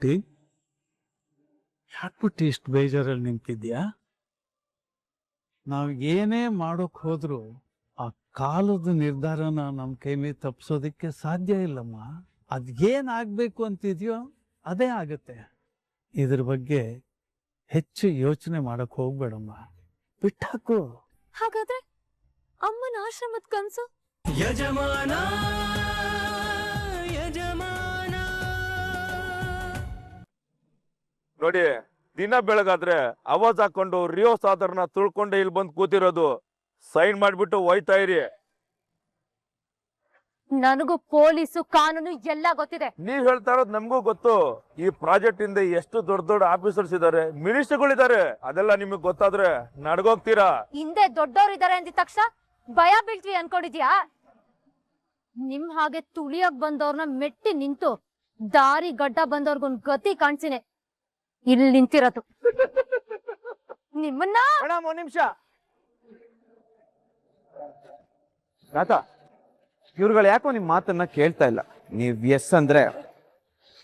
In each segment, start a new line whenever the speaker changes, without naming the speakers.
ಪುಟ್ಟಿ, ಯಾಕ್ಬಿಟ್ಟು ಇಷ್ಟು ಬೇಜಾರಲ್ಲಿ ನಿಂತಿದ್ಯಾ? ನಾವ್ ಏನೇ ಮಾಡೋಕ್ ಹೋದ್ರು ಆ ಕಾಲದ ನಿರ್ಧಾರನ ನಮ್ ಕೈ ಮೇಲೆ ತಪ್ಪಿಸೋದಿಕ್ಕೆ ಸಾಧ್ಯ ಇಲ್ಲಮ್ಮ. ಅದೇನಾಗ್ಬೇಕು ಅಂತಿದ್ಯೋ ಅದೇ ಆಗತ್ತೆ. ಇದ್ರ ಬಗ್ಗೆ ಹೆಚ್ಚು ಯೋಚನೆ ಮಾಡಕ್ ಹೋಗ್ಬೇಡಮ್ಮ, ಬಿಟ್ಟಾಕು.
ಹಾಗಾದ್ರೆ ಅಮ್ಮನ ಆಶ್ರಮದ ಕನ್ಸು?
ಯಜಮಾನ ಯಜಮಾನ
ನೋಡಿ, ದಿನ ಬೆಳಗಾದ್ರೆ ಆವಾಜ್ ಹಾಕೊಂಡು ರಿಯೋ ಸಾದರ್ನ ತುಳ್ಕೊಂಡೆ ಇಲ್ಲಿ ಬಂದು ಕೂತಿರೋದು. ಸೈನ್ ಮಾಡ್ಬಿಟ್ಟು ಹೋಯ್ತಾ ಇರಿ.
ನನಗೂ ಪೊಲೀಸು ಕಾನೂನು ಎಲ್ಲ ಗೊತ್ತಿದೆ.
ನೀವ್ ಹೇಳ್ತಾ ಇರೋದು ನಮಗೂ ಗೊತ್ತು. ಈ ಪ್ರಾಜೆಕ್ಟ್ ಇಂದ ಎಷ್ಟು ದೊಡ್ಡ ದೊಡ್ಡ ಆಫೀಸರ್ಸ್ ಇದಾರೆ, ಮಿನಿಸ್ಟರ್ಗಳಿದ್ದಾರೆ. ಅದೆಲ್ಲ ನಿಮಗ್ ಗೊತ್ತಾದ್ರೆ ನಡ್ಗೋಗ್ತೀರಾ?
ಹಿಂದೆ ದೊಡ್ಡವ್ರು ಇದಾರೆ ಅಂದಿದ ತಕ್ಷಣ ಭಯ ಬೀಳ್ತೀವಿ ಅನ್ಕೊಂಡಿದ್ಯಾ? ನಿಮ್ ಹಾಗೆ ತುಳಿಯಕ್ ಬಂದವ್ರನ್ನ ಮೆಟ್ಟಿ ನಿಂತು ದಾರಿ ಗಡ್ಡ ಬಂದವ್ರಿಗೊಂದ್ ಗತಿ ಕಾಣ್ಸಿನೆ ಇಲ್ಲಿ ನಿಂತಿರೋದು. ನಿಮ್ಮನ್ನ
ಮೇಡಮ್, ಒಂದ್ ನಿಮಿಷ. ರಾತ, ಇವ್ರುಗಳು ಯಾಕೋ ನಿಮ್ ಮಾತನ್ನ ಕೇಳ್ತಾ ಇಲ್ಲ. ನೀವ್ ಎಸ್ ಅಂದ್ರೆ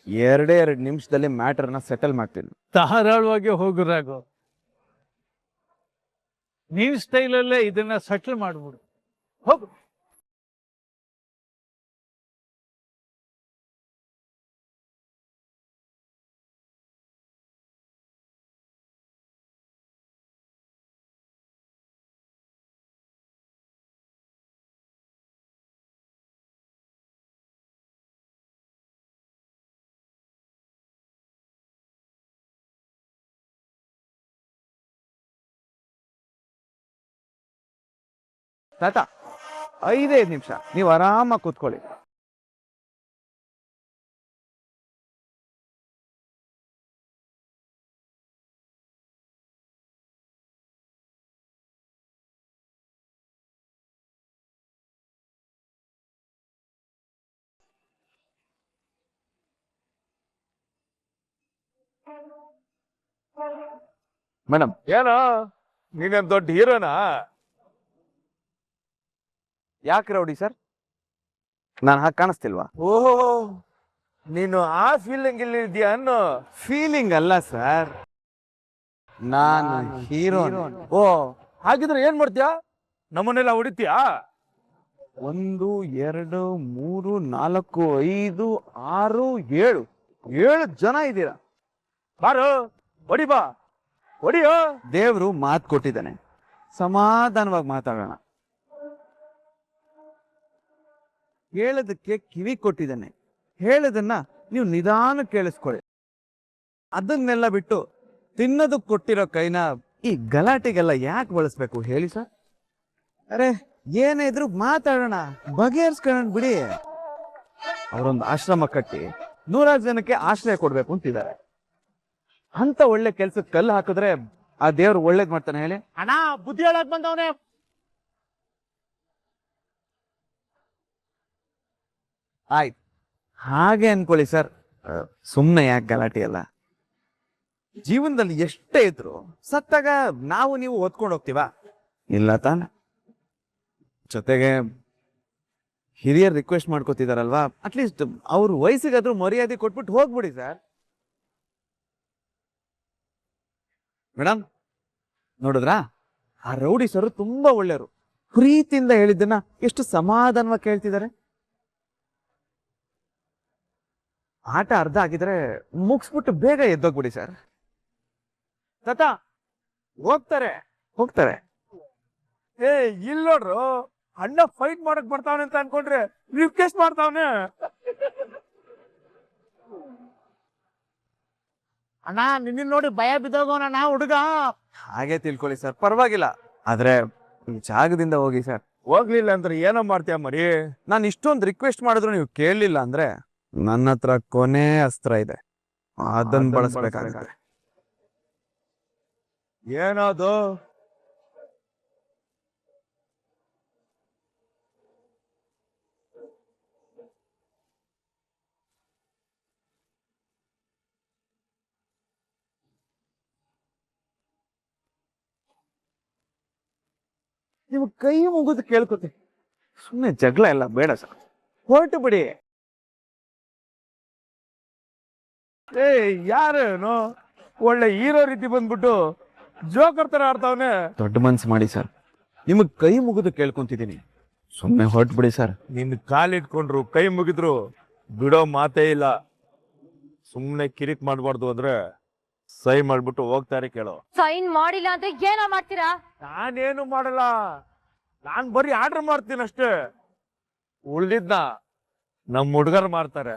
2 ನಿಮಿಷದಲ್ಲಿ ಮ್ಯಾಟರ್ನ ಸೆಟಲ್ ಮಾಡ್ತೀನಿ.
ಧಾರಾಳವಾಗಿ ಹೋಗು ರಾಘು. ನೀವ್ ಸ್ಟೈಲಲ್ಲೇ ಇದನ್ನ ಸೆಟ್ಲ್ ಮಾಡ್ಬಿಡು. ಹೋಗು.
ತಾತ, 5 ನಿಮಿಷ ನೀವು ಆರಾಮಾಗಿ ಕೂತ್ಕೊಳ್ಳಿ. ಮೇಡಮ್,
ಏನೋ ನೀನೇನ್ ದೊಡ್ಡ ಹೀರೋನಾ?
ಯಾಕೆ ರೌಡಿ ಸರ್? ನಾನು ಹಾಗೆ ಕಾಣಿಸ್ತಿಲ್ವಾ?
ಓಹೋ, ನೀನು ಆ ಫೀಲಿಂಗ್ ಇಲ್ಲಿ ಇದೆಯಾ ಅನ್ನೋ?
ಫೀಲಿಂಗ್ ಅಲ್ಲ ಸರ್, ನಾನು ಹೀರೋ.
ಓ, ಹಾಗಿದ್ರೆ ಏನ್ ಮಾಡ್ತೀಯಾ? ನಮ್ಮನ್ನೆಲ್ಲ ಹೊಡಿತೀಯಾ?
1 2 3 4 5 6 7 ಜನ ಇದ್ದೀರಾ.
ಬಾರು, ಹೊಡಿ ಬಾ, ಹೊಡಿಯೋ.
ದೇವ್ರು ಮಾತು ಕೊಟ್ಟಿದ್ದಾನೆ, ಸಮಾಧಾನವಾಗಿ ಮಾತಾಡೋಣ. ಹೇಳೋದಕ್ಕೆ ಕಿವಿ ಕೊಟ್ಟಿದ್ದಾನೆ, ಹೇಳೋದನ್ನ ನೀವು ನಿಧಾನ ಕೇಳಿಸ್ಕೊಳ್ಳಿ. ಅದನ್ನೆಲ್ಲ ಬಿಟ್ಟು ತಿನ್ನೋದಕ್ಕೆ ಕೊಟ್ಟಿರೋ ಕೈನ ಈ ಗಲಾಟೆಗೆಲ್ಲ ಯಾಕೆ ಬಳಸ್ಬೇಕು ಹೇಳಿ ಸರ್? ಅರೆ, ಏನೇ ಇದ್ರು ಮಾತಾಡೋಣ, ಬಗೆಹರಿಸ್ಕೊಳ್ಳೋಣ ಬಿಡಿ. ಅವರೊಂದು ಆಶ್ರಮ ಕಟ್ಟಿ 100 ಜನಕ್ಕೆ ಆಶ್ರಯ ಕೊಡ್ಬೇಕು ಅಂತಿದ್ದಾರೆ. ಅಂತ ಒಳ್ಳೆ ಕೆಲ್ಸಕ್ಕೆ ಕಲ್ಲು ಹಾಕಿದ್ರೆ ಆ ದೇವ್ರು ಒಳ್ಳೇದ್ ಮಾಡ್ತಾನೆ ಹೇಳಿ?
ಅಣ್ಣ, ಬುದ್ಧಿ ಹೇಳಕ್ ಬಂದವನೇ.
ಆಯ್ತು, ಹಾಗೆ ಅನ್ಕೊಳ್ಳಿ ಸರ್. ಸುಮ್ಮನೆ ಯಾಕೆ ಗಲಾಟೆ ಎಲ್ಲ? ಜೀವನದಲ್ಲಿ ಎಷ್ಟೇ ಇದ್ರು ಸತ್ತಾಗ ನಾವು ನೀವು ಓದ್ಕೊಂಡು ಹೋಗ್ತೀವ? ಇಲ್ಲ ತಾನೆ. ಜೊತೆಗೆ ಹಿರಿಯರ್ ರಿಕ್ವೆಸ್ಟ್ ಮಾಡ್ಕೋತಿದಾರಲ್ವಾ, ಅಟ್ಲೀಸ್ಟ್ ಅವ್ರ ವಯಸ್ಸಿಗಾದ್ರೂ ಮರ್ಯಾದೆ ಕೊಟ್ಬಿಟ್ಟು ಹೋಗ್ಬಿಡಿ ಸರ್. ಮೇಡಮ್, ನೋಡಿದ್ರಾ, ಆ ರೌಡಿ ಸರ್ ತುಂಬಾ ಒಳ್ಳೆಯವರು. ಪ್ರೀತಿಯಿಂದ ಹೇಳಿದ್ದನ್ನ ಎಷ್ಟು ಸಮಾಧಾನವಾಗಿ ಕೇಳ್ತಿದ್ದಾರೆ. ಆಟ ಅರ್ಧ ಆಗಿದ್ರೆ ಮುಗಿಸ್ಬಿಟ್ಟು ಬೇಗ ಎದ್ದೋಗ್ಬಿಡಿ ಸರ್.
ತಾತ, ಹೋಗ್ತಾರೆ. ಏ, ಇಲ್ಲಿ ನೋಡ್ರು, ಅಣ್ಣ ಫೈಟ್ ಮಾಡಕ್ ಬರ್ತಾವನೆ ಅಂತ ಅನ್ಕೊಂಡ್ರೆ ರಿಕ್ವೆಸ್ಟ್ ಮಾಡ್ತಾವನೆ.
ಅಣ್ಣ, ನಿನ್ನ ನೋಡಿ ಭಯ ಬಿದ್ದೋಗೋಣ ಹುಡುಗ.
ಹಾಗೆ ತಿಳ್ಕೊಳ್ಳಿ ಸರ್, ಪರವಾಗಿಲ್ಲ. ಆದ್ರೆ ಈ ಜಾಗದಿಂದ ಹೋಗಿ ಸರ್.
ಹೋಗ್ಲಿಲ್ಲ ಅಂದ್ರೆ ಏನೋ ಮಾಡ್ತೀಯ ಮರಿ?
ನಾನು ಇಷ್ಟೊಂದು ರಿಕ್ವೆಸ್ಟ್ ಮಾಡಿದ್ರು ನೀವು ಕೇಳಲಿಲ್ಲ ಅಂದ್ರೆ ನನ್ನ ಹತ್ರ ಕೊನೆ ಅಸ್ತ್ರ ಇದೆ, ಅದನ್ನ ಬಳಸ್ಬೇಕಾಗುತ್ತೆ.
ಏನದು?
ನೀವು ಕೈ ಮುಗಿದು ಕೇಳ್ಕೊತಿ. ಸುಮ್ಮನೆ ಜಗಳ ಎಲ್ಲ ಬೇಡ ಸರ್, ಹೊರಟು ಬಿಡಿ.
ಏ ಯಾರೇನು ಒಳ್ಳೆ ಹೀರೋ ರೀತಿ ಬಂದ್ಬಿಟ್ಟು ಜೋಕರ್ ತರ ಆಡ್ತಾವನೆ.
ದೊಡ್ಡ ಮನ್ಸು ಮಾಡಿ ಸರ್, ನಿಮಗ್ ಕೈ ಮುಗಿದು ಕೇಳ್ಕೊಂತಿದ್ದೀನಿ, ಸುಮ್ಮನೆ ಹೊರಟ್ಬಿಡಿ ಸರ್.
ನಿನ್ ಕಾಲಿಟ್ಕೊಂಡ್ರು ಕೈ ಮುಗಿದ್ರು ಬಿಡೋ ಮಾತೇ ಇಲ್ಲ. ಸುಮ್ನೆ ಕಿರಿಕ್ ಮಾಡ್ಬಾರ್ದು ಅಂದ್ರೆ ಸೈ ಮಾಡ್ಬಿಟ್ಟು ಹೋಗ್ತಾರೆ ಕೇಳೋ.
ಸೈನ್ ಮಾಡಿಲ್ಲ ಅಂದ್ರೆ ಏನೋ ಮಾಡ್ತೀರಾ?
ನಾನೇನು ಮಾಡಲ್ಲ, ನಾನ್ ಬರೀ ಆರ್ಡರ್ ಮಾಡ್ತೀನಿ ಅಷ್ಟೇ. ಉಳ್ದಿದ್ನ ನಮ್ ಹುಡುಗರು ಮಾಡ್ತಾರೆ.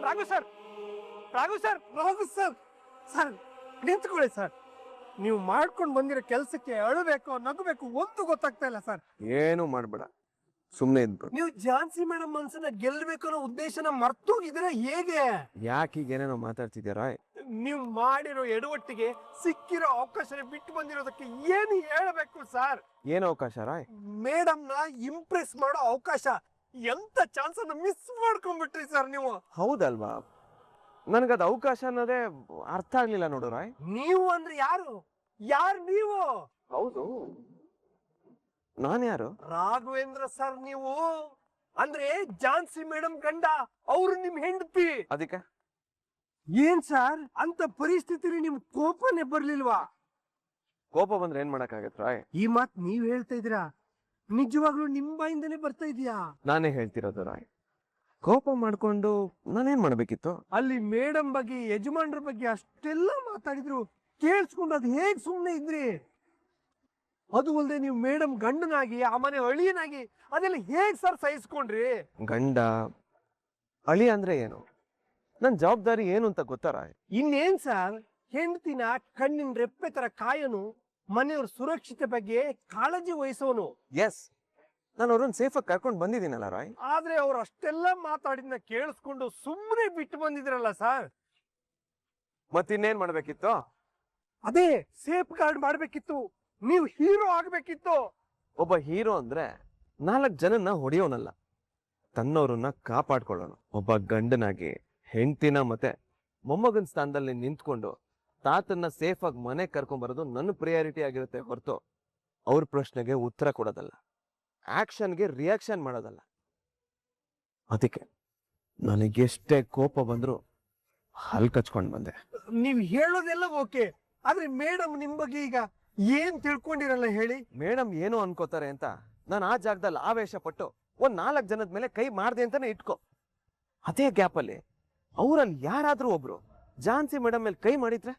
Raghu sir, Raghu sir, Raghu sir, sir ನಿಂತ್ಕೊಳ್ಳಿ ಸರ್. ನೀವು ಮಾಡ್ಕೊಂಡು ಬಂದಿರೋ ಕೆಲ್ಸಕ್ಕೆ ಅಳಬೇಕು ನಗಬೇಕು ಒಂದು ಗೊತ್ತಾಗ್ತಾ ಇಲ್ಲ ಸರ್.
ಏನು ಮಾಡ್ಬೇಡ, ಸುಮ್ಮನೆ ಇದ್ಬಿಡು.
ನೀವು ಝಾನ್ಸಿ ಮೇಡಮ್ ಮನ್ಸನ್ನ ಗೆಲ್ಬೇಕು ಅನ್ನೋ ಉದ್ದೇಶನ ಮರ್ತೋಗಿದ್ರೆ ಹೇಗೆ?
ಯಾಕೆ ಈಗ ಏನೇನೋ ಮಾತಾಡ್ತಿದ್ಯಾರ?
ನೀವು ಮಾಡಿರೋ ಎಡವಟ್ಟಿಗೆ ಸಿಕ್ಕಿರೋ ಅವಕಾಶನ ಬಿಟ್ಟು ಬಂದಿರೋದಕ್ಕೆ ಏನು ಹೇಳಬೇಕು ಸರ್?
ಏನು ಅವಕಾಶ ರಾಯ್?
ಮೇಡಮ್ ನ ಇಂಪ್ರೆಸ್ ಮಾಡೋ ಅವಕಾಶ. ಎಂತ ಚಾನ್ಸ್ ಅನ್ನ ಮಿಸ್ ಮಾಡ್ಕೊಂಡ್ಬಿಟ್ರಿ ಸರ್ ನೀವು.
ಹೌದಲ್ವಾ, ನನ್ಗದ್ ಅವಕಾಶ ಅನ್ನೋದೇ ಅರ್ಥ ಆಗ್ಲಿಲ್ಲ ನೋಡು ರಾಯ್.
ನೀವು ಅಂದ್ರೆ ಯಾರು? ಯಾರು ನೀವು?
ಹೌದು, ನಾನ್ ಯಾರು?
ರಾಘವೇಂದ್ರ ಸರ್ ನೀವು. ಅಂದ್ರೆ ಝಾನ್ಸಿ ಮೇಡಮ್ ಗಂಡ, ಅವ್ರು ನಿಮ್ ಹೆಂಡತಿ.
ಅದಕ್ಕೆ
ಏನ್ ಸರ್ ಅಂತ ಪರಿಸ್ಥಿತಿ ನಿಮ್ ಕೋಪನೇ ಬರ್ಲಿಲ್ವಾ?
ಕೋಪ ಬಂದ್ರೆ ಏನ್ ಮಾಡಕ್ಕಾಗತ್ ರಾಯ್?
ಈ ಮಾತ್ ನೀವ್ ಹೇಳ್ತಾ ಇದ್ದೀರಾ, ನಿಜವಾಗ್ಲೂ ನಿಮ್ ಬಾಯಿಂದನೇ ಬರ್ತಾ ಇದೀಯಾ?
ನಾನೇ ಹೇಳ್ತಿರೋದು ರಾಯ್. ಕೋಪ ಮಾಡ್ಕೊಂಡು ನಾನೇನ್ ಮಾಡ್ಬೇಕಿತ್ತು?
ಅಲ್ಲಿ ಮೇಡಮ್ ಬಗ್ಗೆ ಯಜಮಾನ್ರ ಬಗ್ಗೆ ಅಷ್ಟೆಲ್ಲ ಮಾತಾಡಿದ್ರು, ಕೇಳಿಸ್ಕೊಂಡು ಅದ್ ಹೇಗ್ ಸುಮ್ನೆ ಇದ್ರಿ? ಅದು ಅಲ್ಲದೆ ನೀವು ಮೇಡಮ್ ಗಂಡನಾಗಿ ಆ ಮನೆ ಅಳಿಯನಾಗಿ ಅದೆಲ್ಲ ಹೇಗ್ ಸರ್ ಸಹಿಸ್ಕೊಂಡ್ರಿ?
ಗಂಡ ಅಳಿ ಅಂದ್ರೆ ಏನು? ನನ್ ಜವಾಬ್ದಾರಿ ಏನು ಅಂತ ಗೊತ್ತಾರ?
ಇನ್ನೇನ್ ಸರ್, ಹೆಂಡತಿನ ಕಣ್ಣಿನ ರೆಪ್ಪೆ ತರ ಕಾಯನು, ಮನೆಯವ್ರ ಸುರಕ್ಷತೆ ಬಗ್ಗೆ ಕಾಳಜಿ ವಹಿಸೋನು.
ಎಸ್, ನಾನು ಅವ್ರನ್ನ ಸೇಫ್ ಆಗಿ ಕರ್ಕೊಂಡು ಬಂದಿದ್ದೀನಲ್ಲ ರಾಯ್.
ಆದ್ರೆ ಅವ್ರು ಅಷ್ಟೆಲ್ಲ ಮಾತಾಡಿದ್ನ ಕೇಳಿಸ್ಕೊಂಡು ಸುಮ್ಮನೆ ಬಿಟ್ಟು ಬಂದಿದ್ರಲ್ಲ ಸರ್.
ಮತ್ತಿನ್ನೇನ್ ಮಾಡ್ಬೇಕಿತ್ತು?
ಅದೇ ಸೇಫ್ ಗಾರ್ಡ್ ಮಾಡ್ಬೇಕಿತ್ತು, ನೀವು ಹೀರೋ ಆಗ್ಬೇಕಿತ್ತು.
ಒಬ್ಬ ಹೀರೋ ಅಂದ್ರೆ 4 ಜನನ್ನ ಹೊಡೆಯೋನಲ್ಲ, ತನ್ನವ್ರನ್ನ ಕಾಪಾಡ್ಕೊಳ್ಳೋನು. ಒಬ್ಬ ಗಂಡನಾಗಿ ಹೆಂಡತಿನ ಮತ್ತೆ ಮೊಮ್ಮಗನ್ ಸ್ಥಾನದಲ್ಲಿ ನಿಂತ್ಕೊಂಡು ತಾತನ್ನ ಸೇಫ್ ಆಗಿ ಮನೆ ಕರ್ಕೊಂಡ್ಬರೋದು ನನ್ನ ಪ್ರಿಯಾರಿಟಿ ಆಗಿರುತ್ತೆ ಹೊರತು ಅವ್ರ ಪ್ರಶ್ನೆಗೆ ಉತ್ತರ ಕೊಡೋದಲ್ಲ, ಆಕ್ಷನ್ಗೆ ರಿಯಾಕ್ಷನ್ ಮಾಡೋದಲ್ಲ. ಅದಕ್ಕೆ ನನಗೆಷ್ಟೇ ಕೋಪ ಬಂದ್ರು ಹಲ್ ಕಚ್ಕೊಂಡ್ ಬಂದೆ.
ನೀವ್ ಹೇಳೋದೆಲ್ಲ ಓಕೆ, ಆದ್ರೆ ಮೇಡಮ್ ನಿಮ್ ಬಗ್ಗೆ ಈಗ ಏನ್ ತಿಳ್ಕೊಂಡಿರಲ್ಲ ಹೇಳಿ?
ಮೇಡಮ್ ಏನು ಅನ್ಕೋತಾರೆ ಅಂತ ನಾನು ಆ ಜಾಗದಲ್ಲಿ ಆವೇಶ ಪಟ್ಟು 4 ಜನದ ಮೇಲೆ ಕೈ ಮಾಡ್ದೆ ಅಂತಾನೆ ಇಟ್ಕೋ. ಅದೇ ಗ್ಯಾಪಲ್ಲಿ ಅವರಲ್ಲಿ ಯಾರಾದ್ರೂ ಒಬ್ರು ಝಾನ್ಸಿ ಮೇಡಮ್ ಮೇಲೆ ಕೈ ಮಾಡಿದ್ರೆ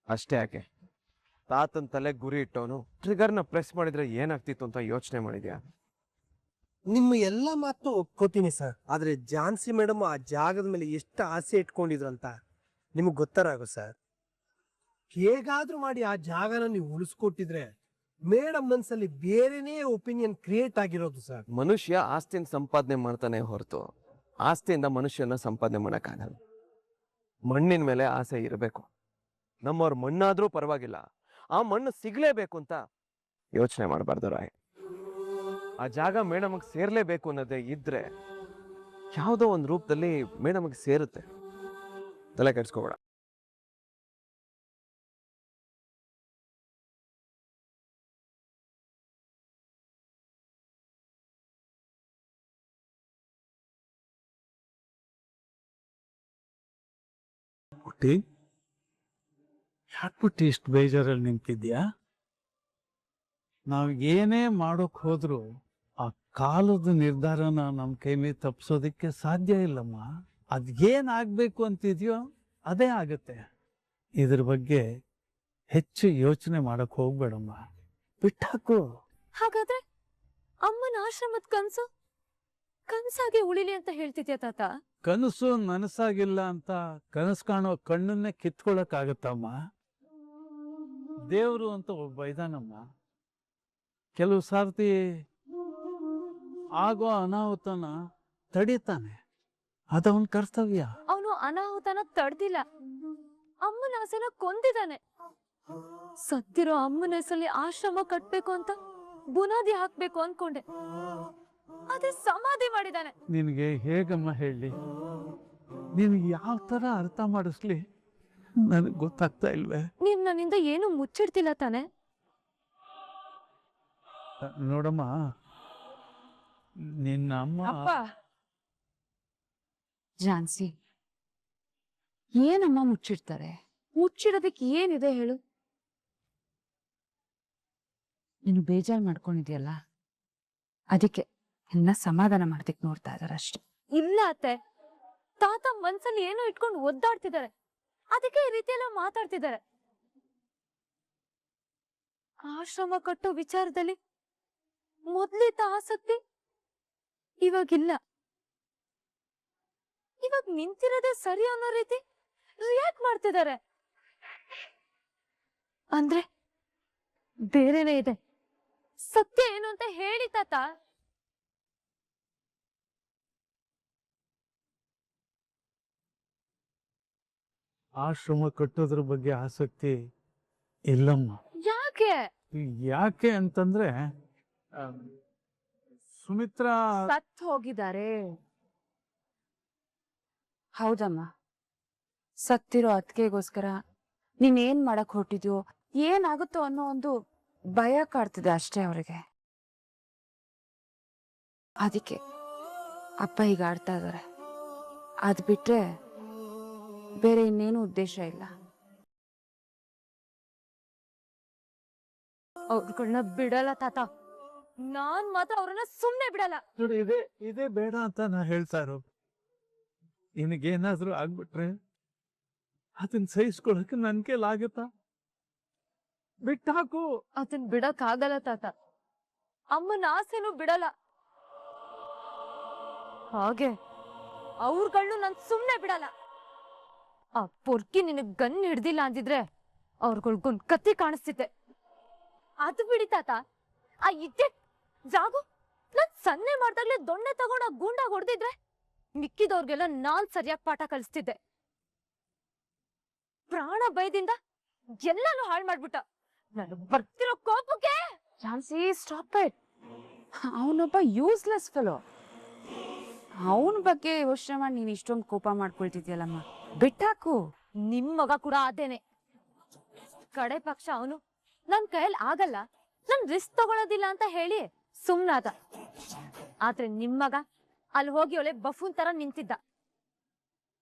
ಅಷ್ಟೇ. ಯಾಕೆ ತಾತನ್ ತಲೆ ಗುರಿ ಇಟ್ಟವನು ಟ್ರಿಗರ್ನ ಪ್ರೆಸ್ ಮಾಡಿದ್ರೆ ಏನಾಗ್ತಿತ್ತು ಅಂತ ಯೋಚನೆ ಮಾಡಿದ್ಯಾ?
ನಿಮ್ಮ ಎಲ್ಲ ಮಾತು ಒಪ್ಕೋತೀನಿ ಸರ್, ಆದ್ರೆ ಝಾನ್ಸಿ ಮೇಡಮ್ ಆ ಜಾಗದ ಮೇಲೆ ಎಷ್ಟು ಆಸೆ ಇಟ್ಕೊಂಡಿದ್ರಂತ ನಿಮಗ್ ಗೊತ್ತಾರಾಗೋ ಸರ್. ಹೇಗಾದ್ರೂ ಮಾಡಿ ಆ ಜಾಗನ ನೀವು ಉಳಿಸ್ಕೊಟ್ಟಿದ್ರೆ ಮೇಡಮ್ ಮನ್ಸಲ್ಲಿ ಬೇರೆನೇ ಒಪಿನಿಯನ್ ಕ್ರಿಯೇಟ್ ಆಗಿರೋದು ಸರ್.
ಮನುಷ್ಯ ಆಸ್ತಿನ ಸಂಪಾದನೆ ಮಾಡ್ತಾನೆ ಹೊರತು ಆಸ್ತಿಯಿಂದ ಮನುಷ್ಯನ ಸಂಪಾದನೆ ಮಾಡಕ್ಕಾಗಲ್ಲ. ಮಣ್ಣಿನ ಮೇಲೆ ಆಸೆ ಇರಬೇಕು. ನಮ್ಮವ್ರ ಮಣ್ಣಾದ್ರೂ ಪರವಾಗಿಲ್ಲ, ಆ ಮಣ್ಣು ಸಿಗ್ಲೇಬೇಕು ಅಂತ ಯೋಚನೆ ಮಾಡಬಾರ್ದು ರಾಯ್. ಆ ಜಾಗ ಮೇಡಮ್ಗೆ ಸೇರ್ಲೇಬೇಕು ಅನ್ನೋದೇ ಇದ್ರೆ ಯಾವುದೋ ಒಂದು ರೂಪದಲ್ಲಿ ಮೇಡಮ್ಗೆ ಸೇರುತ್ತೆ. ತಲೆ ಕೆಡ್ಸ್ಕೋಬೇಡ.
ಪುಟ್ಟಿ, ಯಾಕ್ಬಿಟ್ಟು ಇಷ್ಟು ಬೇಜಾರಲ್ಲಿ ನಿಂತಿದ್ಯಾ? ನಾವು ಏನೇ ಮಾಡೋಕ್ ಹೋದ್ರು ಆ ಕಾಲದ ನಿರ್ಧಾರನ ನಮ್ಮ ಕೈ ಮೇಲೆ ತಪ್ಪಿಸೋದಿಕ್ಕೆ ಸಾಧ್ಯ ಇಲ್ಲಮ್ಮ. ಅದೇನಾಗಬೇಕು ಅಂತಿದ್ಯೋ ಅದೇ ಆಗುತ್ತೆ. ಇದ್ರ ಬಗ್ಗೆ ಹೆಚ್ಚು ಯೋಚನೆ ಮಾಡಕ್ ಹೋಗ್ಬೇಡಮ್ಮ, ಬಿಟ್ಟಾಕು.
ಹಾಗಾದ್ರೆ ಅಮ್ಮನ ಆಶ್ರಮದ ಕನ್ಸಾಗಿ ಉಳಿಲಿ ಅಂತ ಹೇಳ್ತಿದ್ಯಾ ತಾತ?
ಕನಸು ನನಸಾಗಿಲ್ಲ ಅಂತ ಕನಸು ಕಾಣೋ ಕಣ್ಣನ್ನೇ ಕಿತ್ಕೊಳಕ್ ಆಗತ್ತಮ್ಮ. ದೇವ್ರು ಅಂತ ಒಬ್ಬ ಇದಾನಮ್ಮ, ಕೆಲವು ಸಾರ್ತಿ ಆಗೋ ಅನಾಹುತನ ತಡೀತಾನೆ, ಅದವನ್ ಕರ್ತವ್ಯ.
ಅವನು ಅನಾಹುತನ ತಡ್ದಿಲ್ಲ, ಅಮ್ಮನ ಆಸೆನ ಕೊಂದಿದ್ದಾನೆ. ಸತ್ತಿರೋ ಅಮ್ಮನ ಹೆಸರಲ್ಲಿ ಆಶ್ರಮ ಕಟ್ಬೇಕು ಅಂತ ಬುನಾದಿ ಹಾಕ್ಬೇಕು ಅನ್ಕೊಂಡೆ, ಆದ್ರೆ ಸಮಾಧಿ ಮಾಡಿದಾನೆ.
ನಿನಗೆ ಹೇಗಮ್ಮ ಹೇಳಿ? ನಿನ್ಗೆ ಯಾವ ತರ ಅರ್ಥ ಮಾಡಿಸ್ಲಿ? ನನಗೆ ಗೊತ್ತಾಗ್ತಾ ಇಲ್ವೇ?
ನೀವ್ ನನ್ನಿಂದ ಏನು ಮುಚ್ಚಿಡ್ತಿಲ್ಲ ತಾನೆ?
ನೋಡಮ್ಮ, ನಿನ್ನ ಅಮ್ಮ
ಅಪ್ಪ ಝಾನ್ಸಿ, ಏನಮ್ಮ ಮುಚ್ಚಿಡ್ತಾರೆ? ಮುಚ್ಚಿಡೋದಕ್ಕೆ ಏನಿದೆ ಹೇಳು? ನೀನು ಬೇಜಾರು ಮಾಡ್ಕೊಂಡಿದ್ಯಲ್ಲ, ಅದಕ್ಕೆ ಎಲ್ಲ ಸಮಾಧಾನ ಮಾಡ್ತಿಕ್ ನೋಡ್ತಾ ಇದಾರೆ ಅಷ್ಟೆ.
ಇಲ್ಲ ಅತ್ತೆ, ತಾತ ಮನ್ಸಲ್ಲಿ ಏನೋ ಇಟ್ಕೊಂಡು ಒದ್ದಾಡ್ತಿದ್ದಾರೆ, ಅದಕ್ಕೆ ಈ ರೀತಿ ಎಲ್ಲ ಮಾತಾಡ್ತಿದ್ದಾರೆ. ಆಶ್ರಮ ಕಟ್ಟೋ ವಿಚಾರದಲ್ಲಿ ಮೊದ್ಲಿದ್ದ ಆಸಕ್ತಿ ಇವಾಗಿಲ್ಲ. ಇವಾಗ ನಿಂತಿರೋದೇ ಸರಿ ಅನ್ನೋ ರೀತಿ ರಿಯಾಕ್ಟ್ ಮಾಡ್ತಿದ್ದಾರೆ. ಅಂದ್ರೆ ಬೇರೆನೇ ಇದೆ. ಸತ್ಯ ಏನು ಅಂತ ಹೇಳಿ ತಾತ.
ಆಶ್ರಮ ಕಟ್ಟೋದ್ರ ಬಗ್ಗೆ ಆಸಕ್ತಿ ಇಲ್ಲಮ್ಮ.
ಯಾಕೆ?
ಯಾಕೆ ಅಂತಂದ್ರೆ ಸುಮಿತ್ರಾ
ಸತ್ ಹೋಗಿದ್ದಾರೆ. ಹೌದಮ್ಮ, ಸತ್ತಿರೋ ಅತ್ತಿಗೆಗೋಸ್ಕರ ನೀನೇನ್ ಮಾಡಕ್ ಹೊರಟಿದ್ಯೋ, ಏನಾಗುತ್ತೋ ಅನ್ನೋ ಒಂದು ಭಯ ಕಾಡ್ತಿದೆ ಅಷ್ಟೇ ಅವರಿಗೆ. ಅದಕ್ಕೆ ಅಪ್ಪ ಈಗ ಆಡ್ತಾ ಇದಾರೆ. ಅದ್ ಬಿಟ್ರೆ ಬೇರೆ ಇನ್ನೇನು ಉದ್ದೇಶ ಇಲ್ಲ.
ಅವ್ರಗಳನ್ನ ಬಿಡಲ್ಲ ತಾತ. ನಾನ್ ಮಾತ್ರ ಅವ್ರನ್ನ ಸುಮ್ನೆ ಬಿಡಲ್ಲ.
ನೋಡಿ, ಇದೇ ಬೇಡ ಅಂತ ನಾ ಹೇಳ್ತಾ ಇರೋದು. ನಿನಗೇನಾದ್ರೂ ಆಗ್ಬಿಟ್ರೆ ಅದನ್ನ ಸಹಿಸ್ಕೊಳಕ್ಕೆ ನನ್ ಕೈಲಾಗತ್ತಾ? ಬಿಟ್ಟಾಕು.
ಅದನ್ ಬಿಡಕ್ ಆಗಲ್ಲ ತಾತ. ಅಮ್ಮನ ಆಸೆನೂ ಬಿಡಲ್ಲ. ಹಾಗೆ ಅವ್ರಗಳ್ನು ನಾನ್ ಸುಮ್ನೆ ಬಿಡಲ್ಲ. ಆ ಪೊರ್ಕಿ ನಿನಗ್ ಗನ್ ಹಿಡ್ದಿಲ್ಲ ಅಂದಿದ್ರೆ ಅವ್ರಗಳ್ಗೊಂದ್ ಕತ್ತಿ ಕಾಣಿಸ್ತಿದ್ದೆ. ಅದು ಬಿಡಿ ತಾತ, ಆ ಇದ್ದೆ ಜಾಗು ನಾನ್ ಸನ್ನೆ ಮಾಡ್ದಾಗ್ಲೇ ದೊಣ್ಣೆ ತಗೊಂಡ್ ಆ ಗೂಂಡಾಗ್ ಹೊಡ್ದಿದ್ರೆ ಮಿಕ್ಕಿದವ್ರಿಗೆಲ್ಲ ನಾನ್ ಸರಿಯಾಗಿ ಪಾಠ ಕಲಿಸ್ತಿದ್ದೆ. ಪ್ರಾಣ ಭಯದಿಂದ ಎಲ್ಲಾನು ಹಾಳು ಮಾಡ್ಬಿಟ್ಟ. ನನಗ್ ಬರ್ತಿರೋ ಕೋಪಕ್ಕೆ.
Jhansi, stop it. ಅವನೊಬ್ಬ ಯೂಸ್ಲೆಸ್ ಫೆಲೋ. ಅವನ ಬಗ್ಗೆ ಯೋಚನೆ ಮಾಡಿ ನೀನ್ ಇಷ್ಟೊಂದು ಕೋಪ ಮಾಡ್ಕೊಳ್ತಿದ್ಯಲ್ಲಮ್ಮ, ಬಿಟ್ಟಾಕು.
ನಿಮ್ ಮಗ ಕೂಡ ಅದೇನೆ. ಕಡೆ ಪಕ್ಷ ಅವನು ನನ್ ಕೈಯಲ್ಲಿ ಆಗಲ್ಲ, ನನ್ ರಿಸ್ಕ್ ತಗೊಳೋದಿಲ್ಲ ಅಂತ ಹೇಳಿ ಸುಮ್ನಾದ. ಆದ್ರೆ ನಿಮ್ ಮಗ ಅಲ್ಲಿ ಹೋಗಿ ಒಳ್ಳೆ ಬಫೂನ್ ತರ ನಿಂತಿದ್ದ.